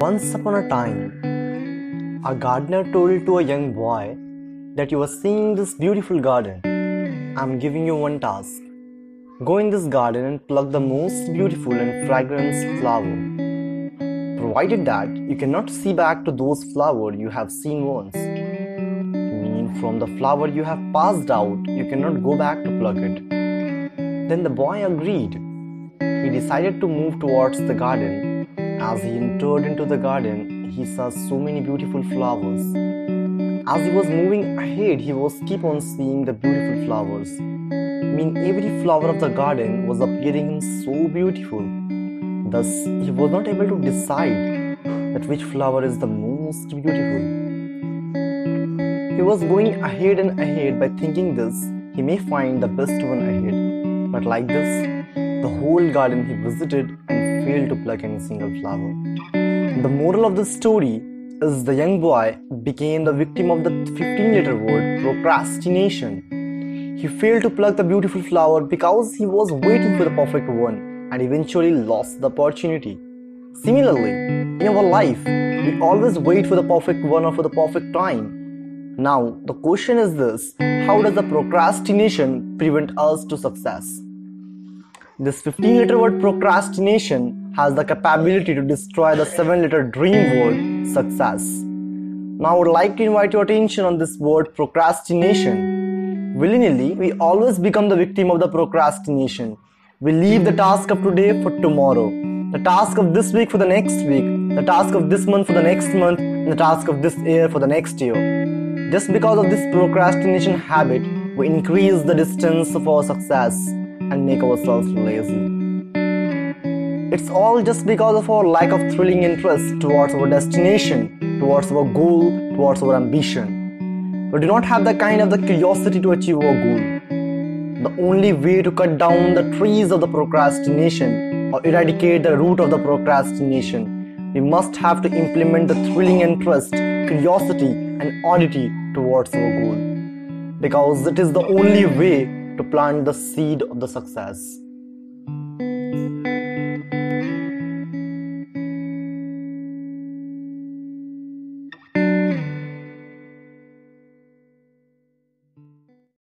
Once upon a time, a gardener told to a young boy that you are seeing this beautiful garden. I'm giving you one task. Go in this garden and pluck the most beautiful and fragrant flower. Provided that you cannot see back to those flowers you have seen once. Meaning from the flower you have passed out, you cannot go back to pluck it. Then the boy agreed. He decided to move towards the garden. As he entered into the garden, he saw so many beautiful flowers. As he was moving ahead, he was keep on seeing the beautiful flowers. Every flower of the garden was appearing so beautiful. Thus, he was not able to decide that which flower is the most beautiful. He was going ahead and ahead by thinking this, he may find the best one ahead. But like this, the whole garden he visited and failed to pluck any single flower. The moral of the story is the young boy became the victim of the 15-letter word procrastination. He failed to pluck the beautiful flower because he was waiting for the perfect one and eventually lost the opportunity. Similarly, in our life, we always wait for the perfect one or for the perfect time. Now, the question is this: how does the procrastination prevent us to success? This 15-letter word procrastination has the capability to destroy the 7-letter dream word success. Now I would like to invite your attention on this word procrastination. Willy-nilly, we always become the victim of the procrastination. We leave the task of today for tomorrow, the task of this week for the next week, the task of this month for the next month, and the task of this year for the next year. Just because of this procrastination habit, we increase the distance of our success and make ourselves lazy. It's all just because of our lack of thrilling interest towards our destination, towards our goal, towards our ambition. We do not have the kind of the curiosity to achieve our goal. The only way to cut down the trees of the procrastination or eradicate the root of the procrastination, we must have to implement the thrilling interest, curiosity and oddity towards our goal. Because it is the only way to plant the seed of the success.